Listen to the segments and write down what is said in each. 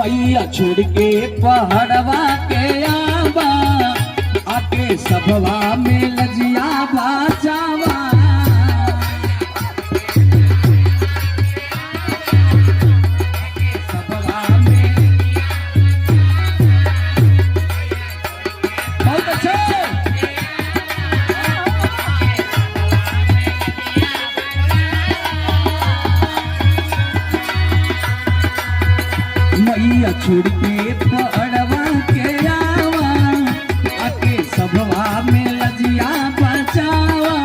मैया छोड़ के पहाड़वा के आवा, आके सभवा में लजिया बाचावा। मैया छोड़ के पड़वा के आवा, आके सभवा में लजिया बचावा।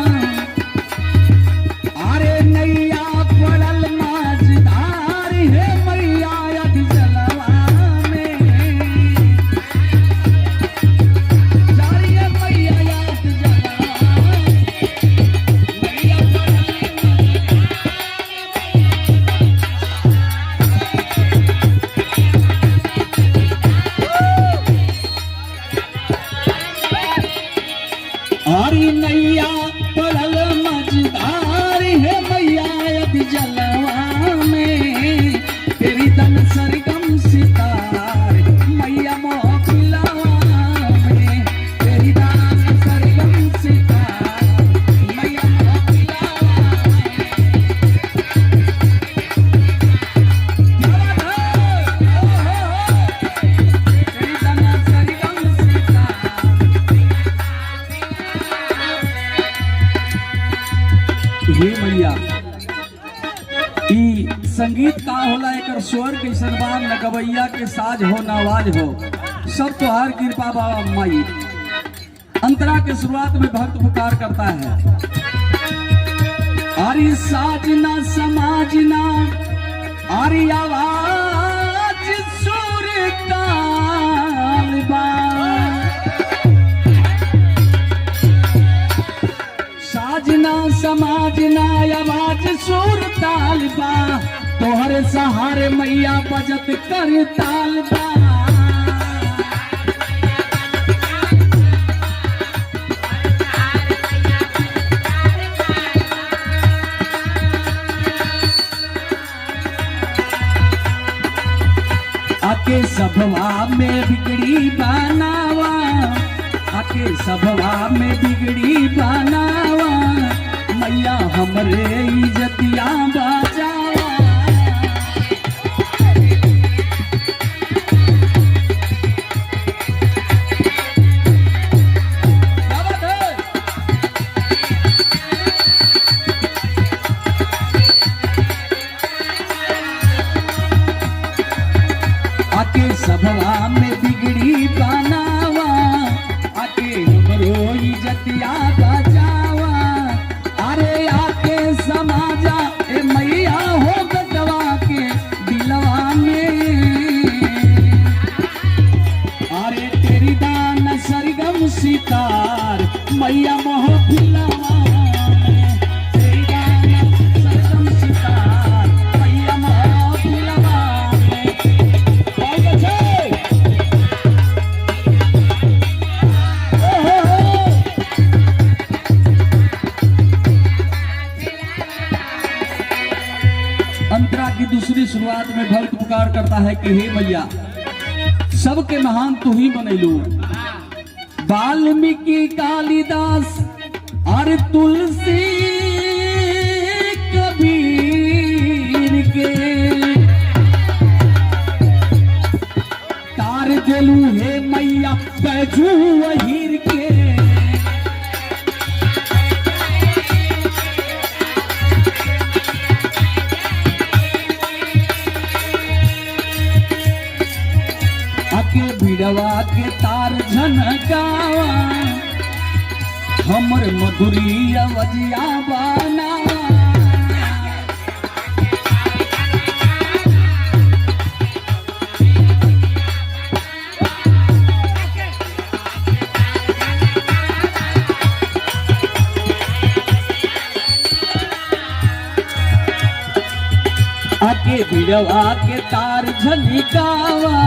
अरे नैया पड़ल माझधार है मैया अध जलवा में, जारी है मैया अध जलवा। मैया हरी नैया पड़ल मझधार है मैया अध जलवा में, तेरी दन सरगम सितार मैया मोहफिलवा में, तेरी दन सरगम सितार मैया मोहफिलवा हे मैया। ई संगीत का होला, एकर स्वर कैसन बा, न गवैया के साज हो न आवाज हो, सब तोहार कृपा बाबा माई। अंतरा के शुरुआत में भक्त पुकार करता है, अरे साजना समाजना अरे आवाज सुर ताल बा, साजना समाजना आवाज सुर ताल बा, तोहरे सहारे मैया बजत कर ताल बा। आके सभवा में बिगड़ी बनावा, आके सभवा में बिगड़ी बनावा, मैया हमरे इज्जतिया बचावा। आके सभवा में बिगड़ी बनावा, आके हमरो इज्जतिया बचावा। अरे आके समाजा ए मैया हो गटवा के दिलवा में, अरे तेरी दान सरगम सितार मैया मोहफिलवा में, तेरी दान सरगम सितार मैया मोहफिलवा में। अंतरा की दूसरी शुरुआत में भक्त पुकार करता है कि हे मैया, सबके महान तू ही बनैलू, वाल्मीकि कालिदास और तुलसी कबीर के तार देलू हे मैया बैजू वहीर के। आके भिड़वा के तार झनकावा, हमर मधुरी अवजिया बनावा। आके भिड़वा के तार झनकावा,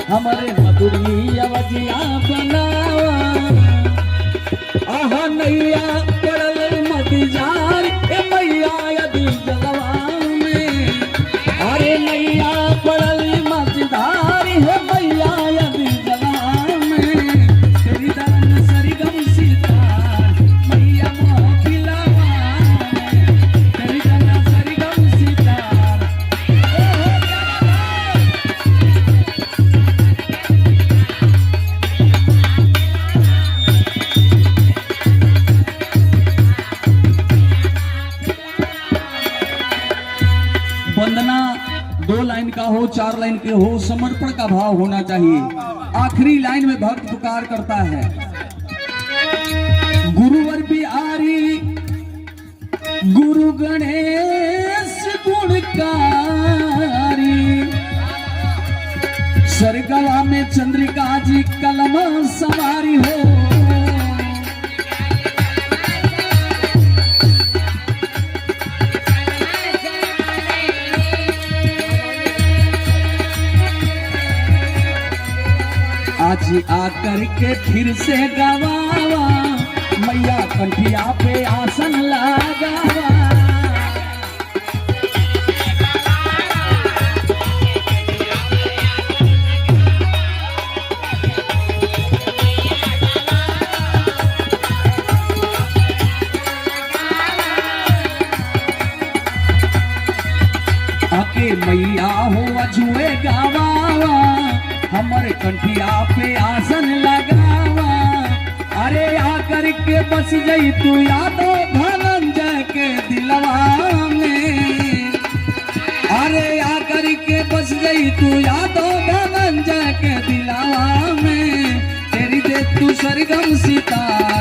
हमारे मधुरी अवजिया बनावा। आहा नैया पड़ल मदजार ए मैया अधी जलवा में, अरे नैया पड़ल मझधार लाइन के हो, समर्पण का भाव होना चाहिए। आखिरी लाइन में भक्त पुकार करता है, गुरुवर बिहारी गुरु गणेश गुणकारी, सरगवा में चंद्रिका जी कलम सवारी हो। आज आकर के फिर से गवावा, मैया कंठिया पे आसन लगावा। आके मैया हो अजुए गवावा, हमर कंठिया पे आसन लगावा। अरे आकर के बस गई तू यादो धनंजय के दिलवा में, अरे आकर के बस गई तू यादो धनंजय के दिलवा में। तेरी दे तू सरगम सितारा